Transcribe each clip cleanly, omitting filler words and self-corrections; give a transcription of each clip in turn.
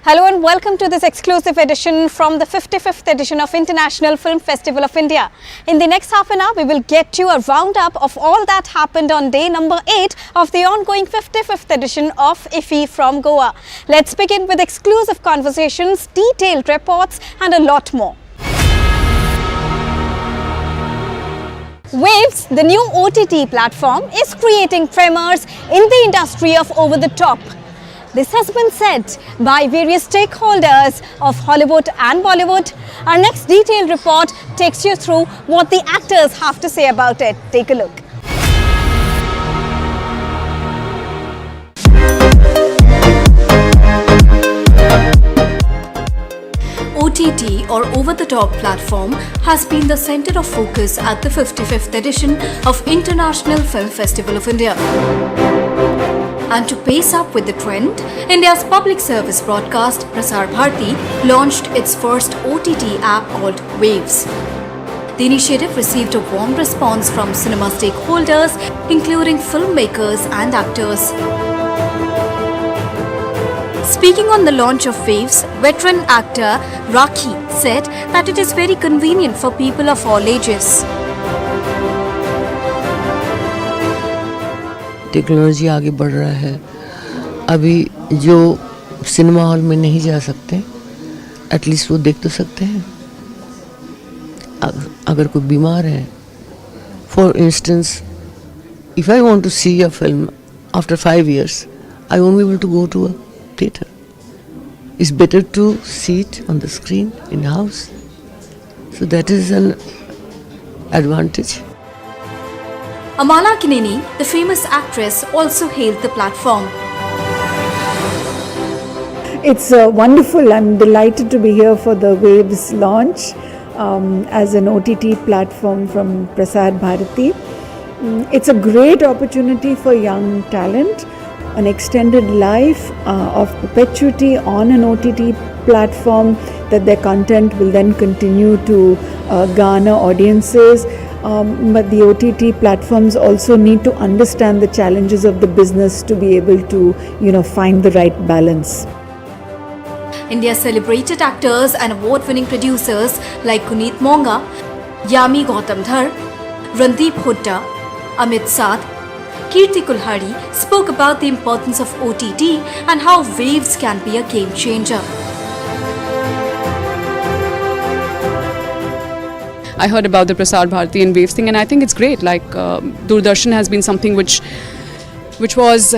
Hello and welcome to this exclusive edition from the 55th edition of International Film Festival of India. In the next half an hour, we will get you a roundup of all that happened on day number 8 of the ongoing 55th edition of IFFI from Goa. Let's begin with exclusive conversations, detailed reports and a lot more. Waves, the new OTT platform, is creating tremors in the industry of over-the-top. This has been said by various stakeholders of Hollywood and Bollywood. Our next detailed report takes you through what the actors have to say about it. Take a look. OTT or over-the-top platform has been the centre of focus at the 55th edition of International Film Festival of India. And to pace up with the trend, India's public service broadcast Prasar Bharati launched its first OTT app called Waves. The initiative received a warm response from cinema stakeholders, including filmmakers and actors. Speaking on the launch of Waves, veteran actor Rakhi said that it is very convenient for people of all ages. Technology आगे बढ़ रहा है. अभी जो cinema hall में नहीं जा सकते, एटलीस्ट वो देख तो सकते हैं. अगर कोई बीमार है, for instance, if I want to see a film after 5 years, I won't be able to go to a theatre. It's better to see it on the screen in house. So that is an advantage. Amala Kineni, the famous actress, also hailed the platform. It's wonderful. I'm delighted to be here for the Waves launch as an OTT platform from Prasar Bharati. It's a great opportunity for young talent, an extended life of perpetuity on an OTT platform, that their content will then continue to garner audiences. But the OTT platforms also need to understand the challenges of the business to be able to, find the right balance. India's celebrated actors and award-winning producers like Kuneet Monga, Yami Gautamdhar, Randeep Hooda, Amit Saad, Kirti Kulhari spoke about the importance of OTT and how Waves can be a game changer. I heard about the Prasar Bharati and Waves thing, and I think it's great. Like Doordarshan has been something which was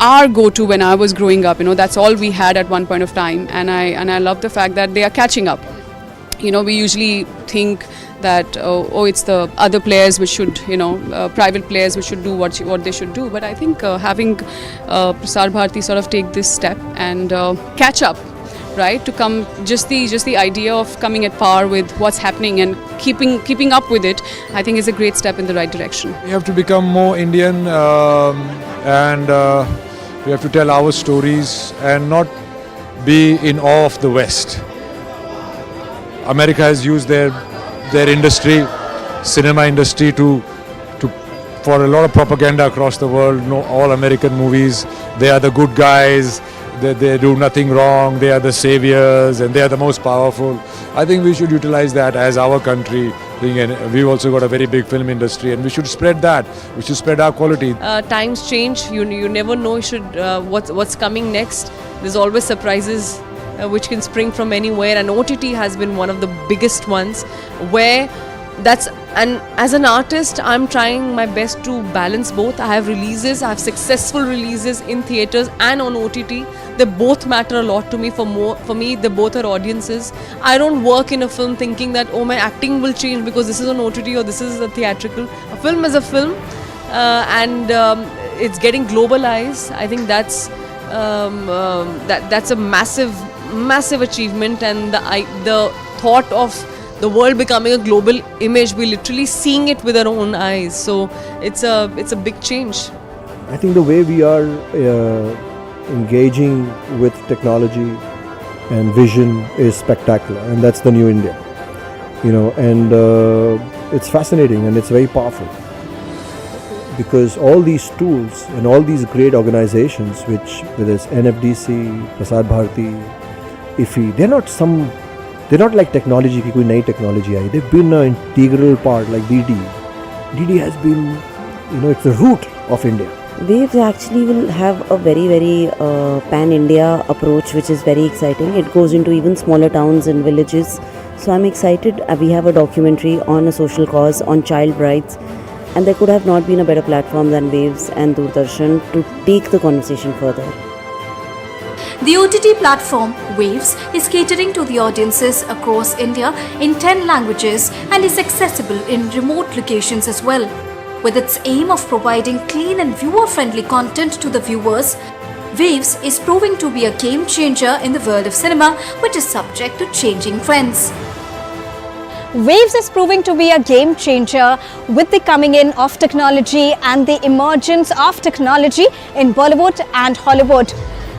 our go-to when I was growing up. That's all we had at one point of time, and I love the fact that they are catching up. We usually think that it's the other players which should, private players which should do what they should do. But I think having Prasar Bharati sort of take this step and catch up. Right, to come just the idea of coming at par with what's happening and keeping up with it, I think is a great step in the right direction. We have to become more Indian and we have to tell our stories and not be in awe of the West. America has used their industry, cinema industry, to for a lot of propaganda across the world. All American movies, they are the good guys. They do nothing wrong, they are the saviors and they are the most powerful. I think we should utilize that as our country. We've also got a very big film industry and we should spread that. We should spread our quality. Times change, you never know what's coming next. There's always surprises which can spring from anywhere, and OTT has been one of the biggest ones and as an artist, I'm trying my best to balance both. I have successful releases in theatres and on OTT. They both matter a lot to me. For me, they both are audiences. I don't work in a film thinking that my acting will change because this is on OTT or this is a theatrical. A film is a film, and it's getting globalized. I think that's a massive achievement, and the thought of the world becoming a global image, we're literally seeing it with our own eyes. So it's a big change. I think the way we are engaging with technology and vision is spectacular, and that's the new India. And it's fascinating and it's very powerful, because all these tools and all these great organizations, whether it's NFDC, Prasar Bharati, iffy. They're not like technology की कोई नई technology I. They've been an integral part like DD. DD has been, it's the root of India. Waves actually will have a very pan-India approach, which is very exciting. It goes into even smaller towns and villages. So I'm excited. We have a documentary on a social cause on child rights, and there could have not been a better platform than Waves and Doordarshan to take the conversation further. The OTT platform Waves is catering to the audiences across India in 10 languages and is accessible in remote locations as well. With its aim of providing clean and viewer-friendly content to the viewers, Waves is proving to be a game changer in the world of cinema, which is subject to changing trends. Waves is proving to be a game changer with the coming in of technology and the emergence of technology in Bollywood and Hollywood.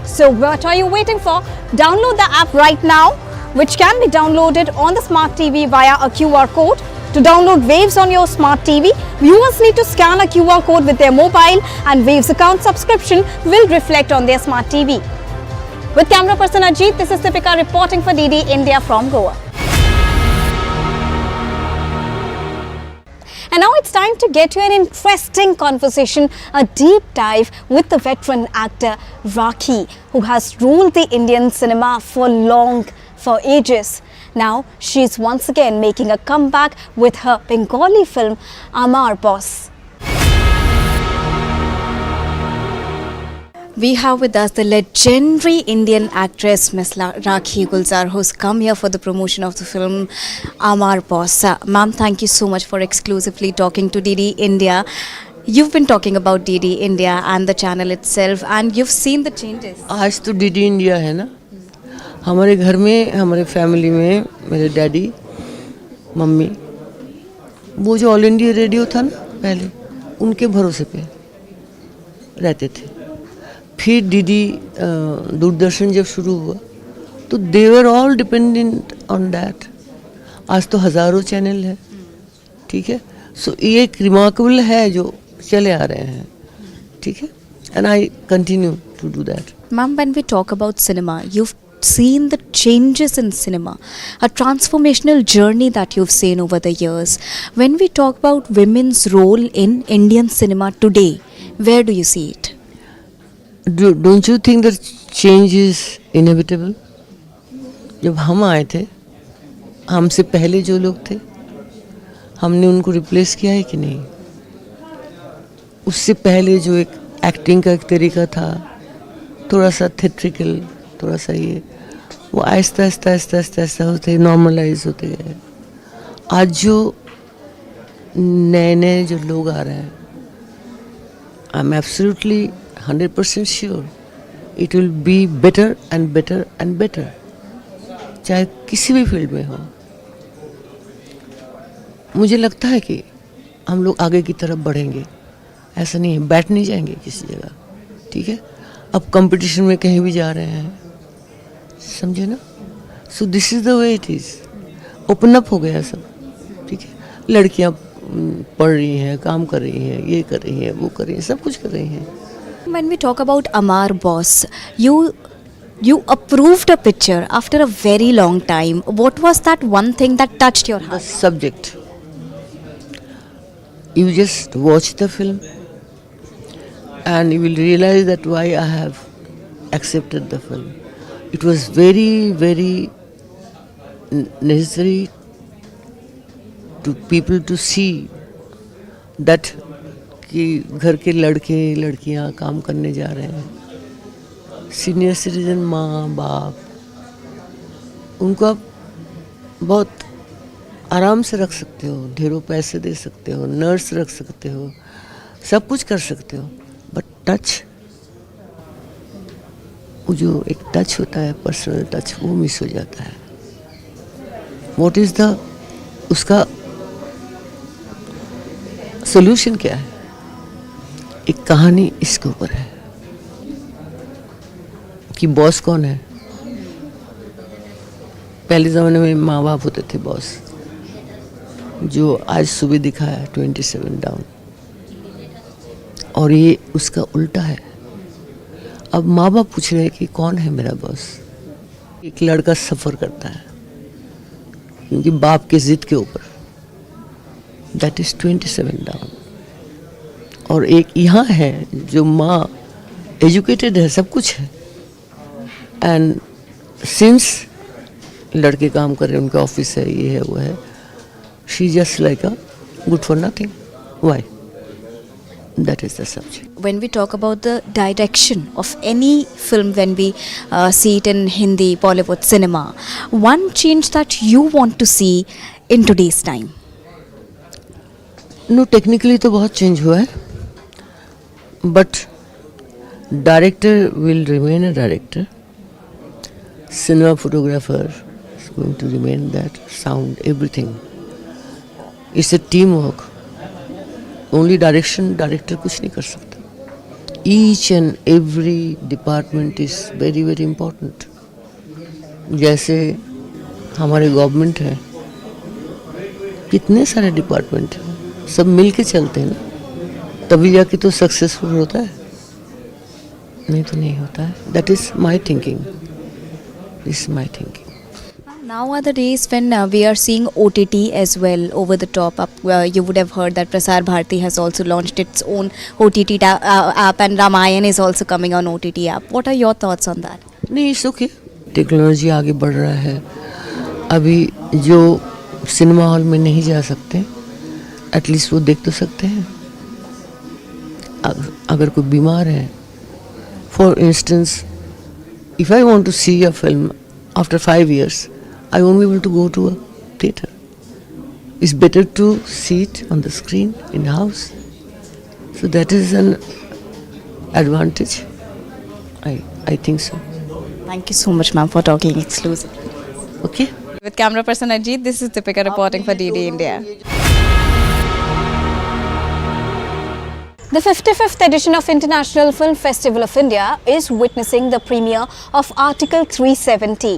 So what are you waiting for? Download the app right now, which can be downloaded on the smart TV via a QR code. To download Waves on your smart TV, viewers need to scan a QR code with their mobile, and Waves account subscription will reflect on their smart TV. With camera person Ajit, this is Deepika reporting for DD India from Goa. And now it's time to get to an interesting conversation, a deep dive with the veteran actor Rakhi, who has ruled the Indian cinema for ages. Now she's once again making a comeback with her Bengali film Amar Boss. We have with us the legendary Indian actress Miss Rakhi Gulzar, who's come here for the promotion of the film Amar Boss. Ma'am, thank you so much for exclusively talking to DD India. You've been talking about DD India and the channel itself, and you've seen the changes. आज तो DD India है ना. हमारे घर में, हमारे family में मेरे डैडी, मम्मी, वो जो ऑल इंडिया रेडियो था ना पहले, उनके भरोसे पे रहते थे. फिर डीडी दूरदर्शन जब शुरू हुआ तो they were all dependent on that. आज तो हज़ारों चैनल है, ठीक है. सो ये एक रिमार्केबल है जो चले आ रहे हैं, ठीक है. And I continue to do that. Ma'am, when we talk about cinema, you've seen the changes in cinema, a transformational journey that you've seen over the years. When we talk about women's role in Indian cinema today, where do you see it? Don't you think that change is inevitable? जब हम आए थे, हमसे पहले जो लोग थे, हमने उनको रिप्लेस किया है कि नहीं? उससे पहले जो एक एक्टिंग का एक तरीका था, थोड़ा सा थिएट्रिकल, थोड़ा सा ये, वो आहिस्ता आहिस्ता आहिस्ता आहिस्ता आहिस्ता होते नॉर्मलाइज होते गए. आज जो नए नए जो लोग आ रहे हैं, I am absolutely 100% sure it will be better and better and better, चाहे किसी भी फील्ड में हो. मुझे लगता है कि हम लोग आगे की तरफ बढ़ेंगे. ऐसा नहीं है, बैठ नहीं जाएंगे किसी जगह, ठीक है. अब कंपटीशन में कहीं भी जा रहे हैं, समझे ना. So this is the way it is. Open up हो गया सब, ठीक है. लड़कियां पढ़ रही हैं, काम कर रही हैं, ये कर रही हैं, वो कर रही हैं, सब कुछ कर रही हैं. When we talk about Amar Boss, you approved a picture after a very long time. What was that one thing that touched your The heart? subject. You just watch the film and you will realize that why I have accepted the film. It was very, very necessary to people to see that कि घर के लड़के लड़कियां काम करने जा रहे हैं. सीनियर सिटीजन माँ बाप, उनको आप बहुत आराम से रख सकते हो, ढेरों पैसे दे सकते हो, नर्स रख सकते हो, सब कुछ कर सकते हो. बट टच, वो जो एक टच होता है, पर्सनल टच, वो मिस हो जाता है. व्हाट इज़ द उसका सोल्यूशन क्या है? एक कहानी इसके ऊपर है कि बॉस कौन है. पहले ज़माने में माँ बाप होते थे बॉस, जो आज सुबह दिखा है 27 डाउन, और ये उसका उल्टा है. अब माँ बाप पूछ रहे हैं कि कौन है मेरा बॉस. एक लड़का सफ़र करता है क्योंकि बाप के ज़िद के ऊपर, दैट इज़ 27 डाउन। और एक यहाँ है जो माँ एजुकेटेड है, सब कुछ है, एंड सिंस लड़के काम कर रहे हैं, उनका ऑफिस है, ये है वो है, she just like a good for nothing. Why? That is the subject. When we talk about the direction of any film, when we see it in Hindi, Bollywood cinema, one change that you want to see in today's time? No, technically तो बहुत change हुआ है, but director will remain a director. Cinema photographer is going to remain that, sound, everything. It's a teamwork. Only director कुछ नहीं कर सकता। Each and every department is very very important. जैसे हमारे गवर्नमेंट है, कितने सारे डिपार्टमेंट हैं, सब मिल के चलते हैं ना, तभी जाके तो सक्सेसफुल होता है, नहीं तो नहीं होता है। That is my thinking, this is my thinking. Now are the days when we are seeing OTT as well, over the top. You would have heard that Prasar Bharati has also launched its own OTT app, and Ramayan is also coming on OTT app. What are your thoughts on that? नहीं, it's okay, technology आगे बढ़ रहा है। अभी जो cinema hall में नहीं जा सकते, एटलीस्ट वो देख तो सकते हैं। अगर कोई बीमार है, for instance, if I want to see a film after 5 years, I won't be able to go to a theatre. It's better to see it on the screen in house. So that is an advantage. I think so. Thank you so much, ma'am, for talking exclusively. Okay. With camera person Ajit, this is Deepika reporting for DD India. The 55th edition of International Film Festival of India is witnessing the premiere of Article 370.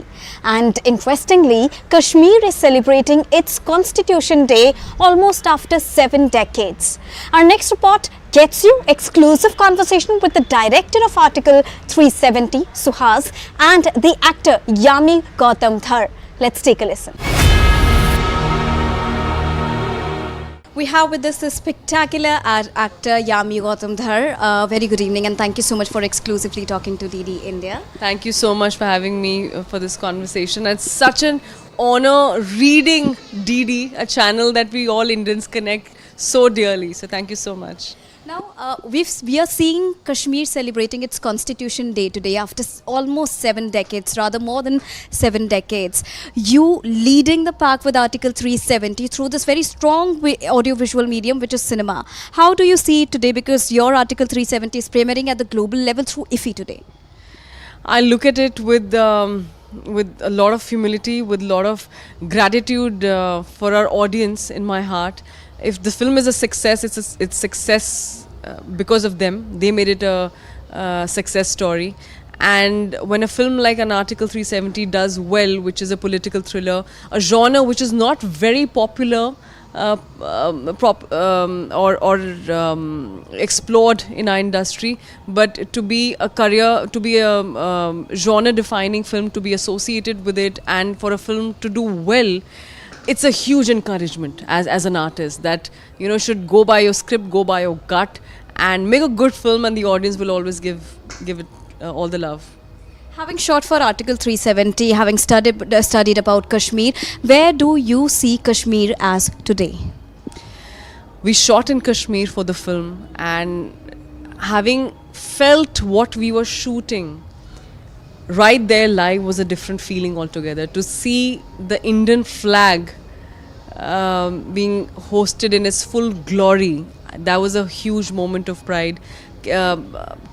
And interestingly, Kashmir is celebrating its Constitution Day almost after 7 decades. Our next report gets you exclusive conversation with the director of Article 370, Suhas, and the actor Yami Gautam Dhar. Let's take a listen. We have with us the spectacular actor Yami Gautam Dhar. Very good evening, and thank you so much for exclusively talking to DD India. Thank you so much for having me for this conversation. It's such an honor reading DD, a channel that we all Indians connect so dearly. So thank you so much. Now, we are seeing Kashmir celebrating its Constitution Day today after almost 7 decades, rather more than 7 decades. You leading the pack with Article 370 through this very strong audiovisual medium, which is cinema. How do you see it today? Because your Article 370 is premiering at the global level through IFFI today. I look at it with a lot of humility, with a lot of gratitude for our audience in my heart. If the film is a success, it's success because of them. They made it a success story. And when a film like an Article 370 does well, which is a political thriller, a genre which is not very popular or explored in our industry, but to be a career, to be a genre-defining film, to be associated with it, and for a film to do well, it's a huge encouragement as an artist that, you know, should go by your script, go by your gut, and make a good film, and the audience will always give it all the love. Having shot for Article 370, having studied about Kashmir, where do you see Kashmir as today? We shot in Kashmir for the film, and having felt what we were shooting right there live was a different feeling altogether. To see the Indian flag being hosted in its full glory, that was a huge moment of pride.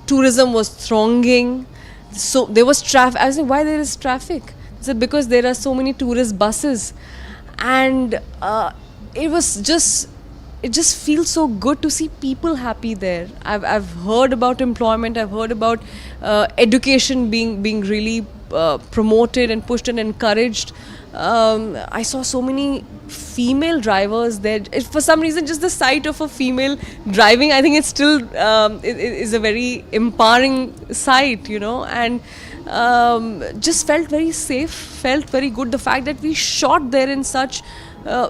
Tourism was thronging, so there was traffic. I said, why there is traffic? I said, because there are so many tourist buses, and it just feels so good to see people happy there. I've heard about employment, I've heard about education being really promoted and pushed and encouraged. I saw so many female drivers there. For some reason, just the sight of a female driving, I think it's still is a very empowering sight, and just felt very safe, felt very good. The fact that we shot there in such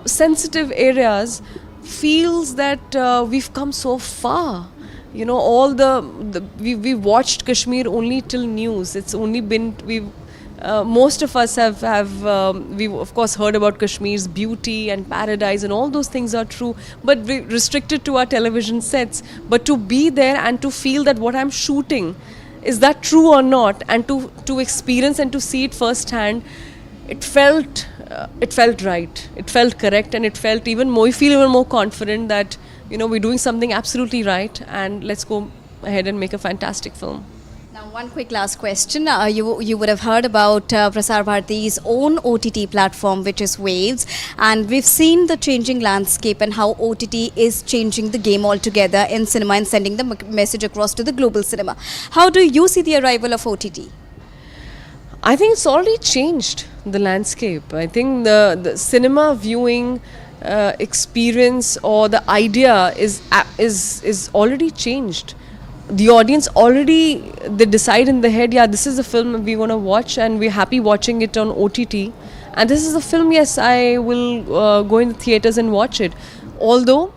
sensitive areas feels that we've come so far. All we watched Kashmir only till news. It's only been most of us have we've of course heard about Kashmir's beauty and paradise, and all those things are true, but we restricted to our television sets. But to be there and to feel that what I'm shooting, is that true or not, and to experience and to see it firsthand, it felt right, it felt correct, and it felt even more, you feel even more confident that we're doing something absolutely right, and let's go ahead and make a fantastic film. Now, one quick last question. You would have heard about Prasar Bharati's own OTT platform, which is Waves, and we've seen the changing landscape and how OTT is changing the game altogether in cinema and sending the message across to the global cinema. How do you see the arrival of OTT? I think it's already changed the landscape. I think the cinema viewing experience or the idea is already changed. The audience already, they decide in their head, yeah, this is the film we want to watch, and we're happy watching it on OTT. And this is a film, yes, I will go in the theatres and watch it. Although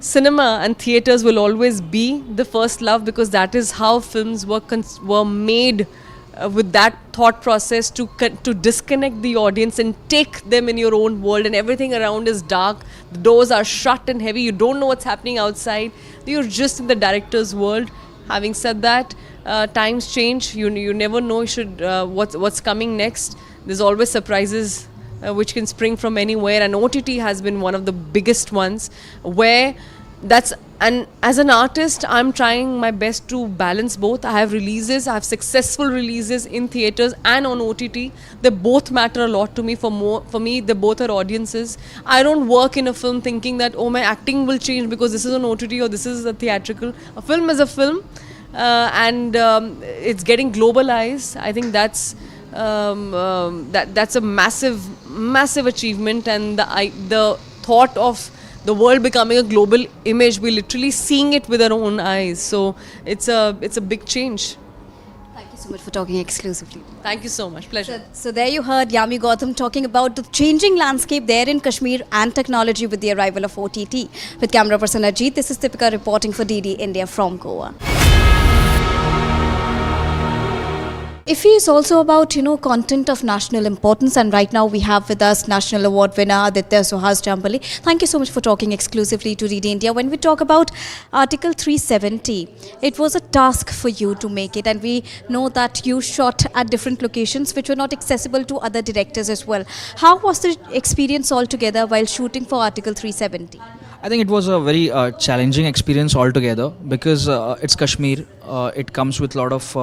cinema and theatres will always be the first love, because that is how films were made, with that thought process to disconnect the audience and take them in your own world, and everything around is dark, the doors are shut and heavy, you don't know what's happening outside, you're just in the director's world. Having said that, times change, you never know what's coming next. There's always surprises which can spring from anywhere, and OTT has been one of the biggest ones, and as an artist, I'm trying my best to balance both. I have successful releases in theatres and on OTT. They both matter a lot to me. For me, they both are audiences. I don't work in a film thinking that, my acting will change because this is on OTT or this is a theatrical. A film is a film, and it's getting globalized. I think that's a massive achievement, and the thought of the world becoming a global image, we're literally seeing it with our own eyes. So it's a big change. Thank you so much for talking exclusively. Thank you so much. Pleasure. So there you heard Yami Gautam talking about the changing landscape there in Kashmir and technology with the arrival of OTT. With camera person Ajit, this is Deepika reporting for DD India from Goa. IFFI is also about, content of national importance, and right now we have with us National Award winner Aditya Suhas Jambali. Thank you so much for talking exclusively to Read India. When we talk about Article 370, it was a task for you to make it, and we know that you shot at different locations which were not accessible to other directors as well. How was the experience altogether while shooting for Article 370? I think it was a very challenging experience altogether, because it's Kashmir. It comes with a lot of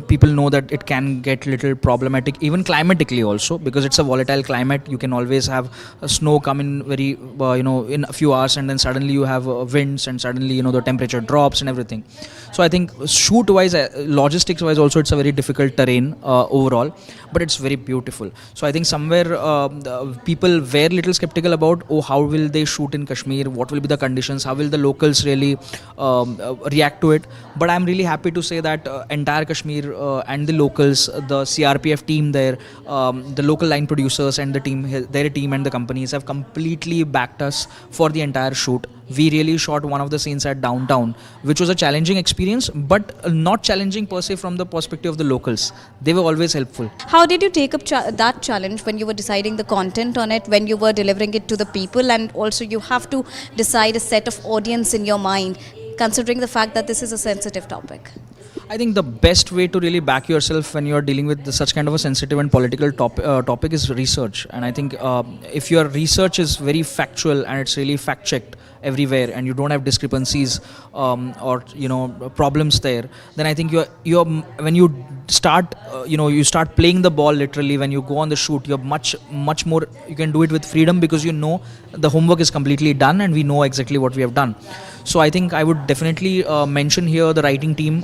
people know that it can get little problematic, even climatically also, because it's a volatile climate. You can always have snow come in very in a few hours, and then suddenly you have winds, and suddenly the temperature drops and everything. So I think shoot wise, logistics wise also, it's a very difficult terrain overall, but it's very beautiful. So I think somewhere people were little skeptical about, how will they shoot in Kashmir, what will be the conditions, how will the locals really react to it. But I'm really happy to say that entire Kashmir and the locals, the CRPF team there, the local line producers and their team and the companies have completely backed us for the entire shoot. We really shot one of the scenes at downtown, which was a challenging experience, but not challenging per se from the perspective of the locals. They were always helpful. How did you take up that challenge when you were deciding the content on it, when you were delivering it to the people, and also you have to decide a set of audience in your mind, considering the fact that this is a sensitive topic? I think the best way to really back yourself when you're dealing with such kind of a sensitive and political topic is research. And I think if your research is very factual and it's really fact-checked everywhere, and you don't have discrepancies or problems there, then I think you're when you start you start playing the ball literally when you go on the shoot. You're much more, you can do it with freedom because you know the homework is completely done and we know exactly what we have done. So I think I would definitely mention here the writing team,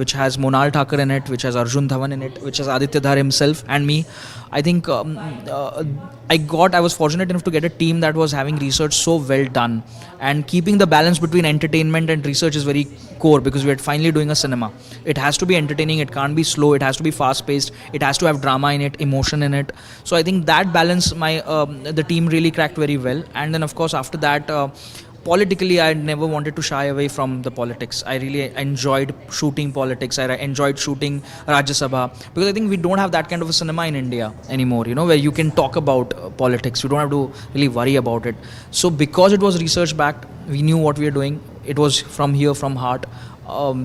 which has Monal Thakur in it, which has Arjun Dhawan in it, which has Aditya Dhar himself and me. I think I was fortunate enough to get a team that was having research so well done, and keeping the balance between entertainment and research is very core because we are finally doing a cinema. It has to be entertaining, it can't be slow, it has to be fast paced, it has to have drama in it, emotion in it. So I think that balance the team really cracked very well. And then of course after that, politically, I never wanted to shy away from the politics. I really enjoyed shooting politics. I enjoyed shooting Rajya Sabha because I think we don't have that kind of a cinema in India anymore, where you can talk about politics. You don't have to really worry about it. So because it was research backed, we knew what we were doing. It was from here, from heart.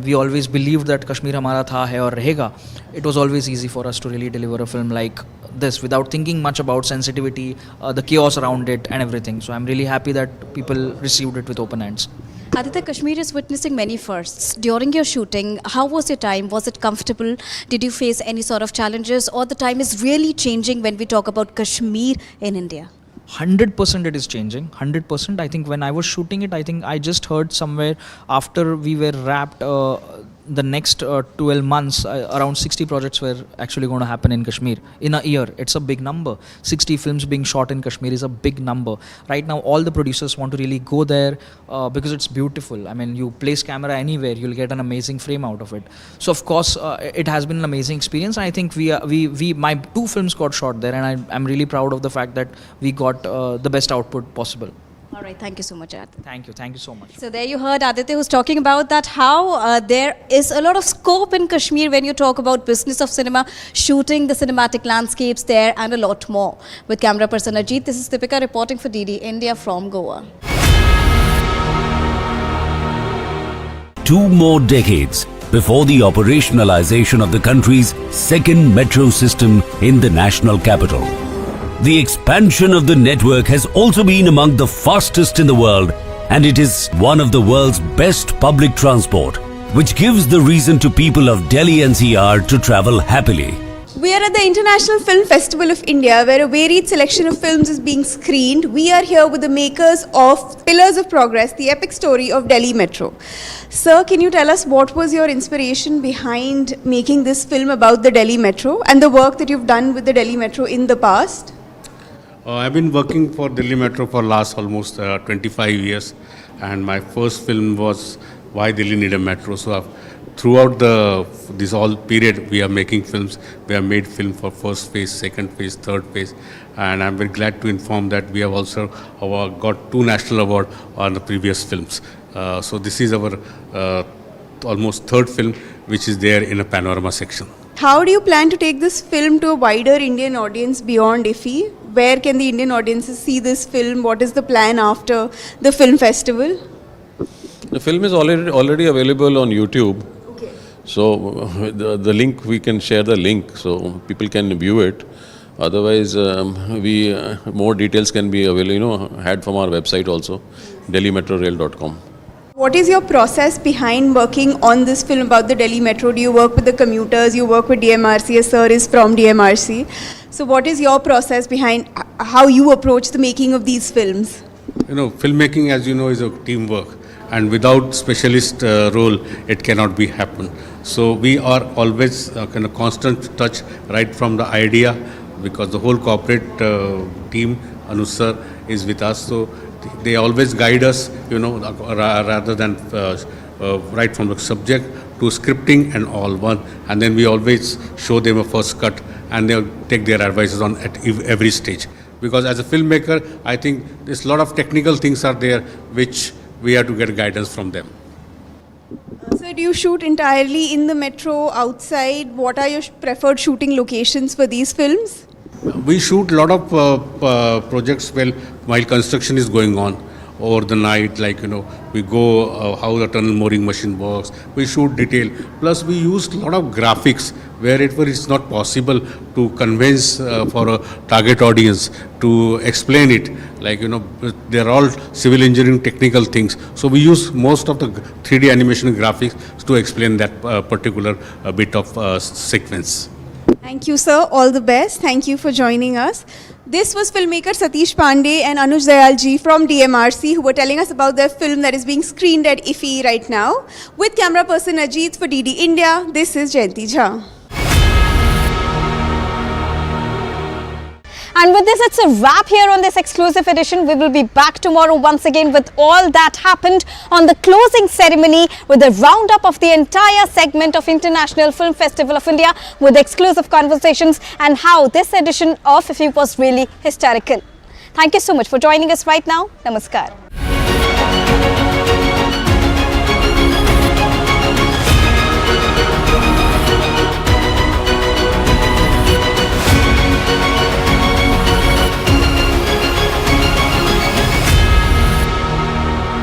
We always believed that Kashmir Hamara Tha, Hai aur Rahega. It was always easy for us to really deliver a film like this without thinking much about sensitivity, the chaos around it and everything. So I'm really happy that people received it with open hands. Aditya, Kashmir is witnessing many firsts. During your shooting, how was your time? Was it comfortable? Did you face any sort of challenges, or the time is really changing when we talk about Kashmir in India? 100% it is changing. 100%. I think when I was shooting it, I think I just heard somewhere after we were wrapped the next 12 months, around 60 projects were actually going to happen in Kashmir in a year. It's a big number. 60 films being shot in Kashmir is a big number. Right now, all the producers want to really go there because it's beautiful. I mean, you place camera anywhere, you'll get an amazing frame out of it. So, of course, it has been an amazing experience. I think my 2 films got shot there, and I'm really proud of the fact that we got the best output possible. All right, thank you so much, Aditya. Thank you so much. So there you heard Aditya, who's talking about that how there is a lot of scope in Kashmir when you talk about business of cinema, shooting the cinematic landscapes there and a lot more. With camera person Ajit, this is Deepika reporting for DD India from Goa. 2 more decades before the operationalization of the country's second metro system in the national capital. The expansion of the network has also been among the fastest in the world, and it is one of the world's best public transport, which gives the reason to people of Delhi NCR to travel happily. We are at the International Film Festival of India, where a varied selection of films is being screened. We are here with the makers of Pillars of Progress, the epic story of Delhi Metro. Sir, can you tell us what was your inspiration behind making this film about the Delhi Metro and the work that you've done with the Delhi Metro in the past? I've been working for Delhi Metro for last almost 25 years, and my first film was Why Delhi Need a Metro. So throughout this all period, we are making films. We have made film for first phase, second phase, third phase, and I'm very glad to inform that we have also got 2 national awards on the previous films. So this is our almost 3rd film, which is there in a panorama section. How do you plan to take this film to a wider Indian audience beyond IFFI? Where can the Indian audiences see this film? What is the plan after the film festival? The film is already available on YouTube. Okay. So the link, we can share the link so people can view it. Otherwise, more details can be available, had from our website also, delhimetrorail.com. What is your process behind working on this film about the Delhi Metro? Do you work with the commuters? You work with DMRC? A sir is from DMRC. So what is your process behind how you approach the making of these films? Filmmaking, as you know, is a teamwork, and without specialist role, it cannot be happen. So we are always kind of constant touch right from the idea, because the whole corporate team, Anuj sir, is with us. So they always guide us, rather than right from the subject to scripting and all one. And then we always show them a first cut, and they'll take their advices on at every stage. Because as a filmmaker, I think there's a lot of technical things are there which we have to get guidance from them. So do you shoot entirely in the metro, outside? What are your preferred shooting locations for these films? We shoot a lot of projects while construction is going on, over the night, like, we go how the tunnel mooring machine works, we shoot detail. Plus we used a lot of graphics wherever it's not possible to convince for a target audience to explain it. Like, they're all civil engineering technical things. So we use most of the 3D animation graphics to explain that particular bit of sequence. Thank you, sir. All the best. Thank you for joining us. This was filmmaker Satish Pandey and Anuj Dayalji from DMRC who were telling us about their film that is being screened at IFFI right now. With camera person Ajit for DD India, this is Jayanti Jha. And with this, it's a wrap here on this exclusive edition. We will be back tomorrow once again with all that happened on the closing ceremony, with a roundup of the entire segment of International Film Festival of India, with exclusive conversations and how this edition of IFFI was really historical. Thank you so much for joining us right now. Namaskar.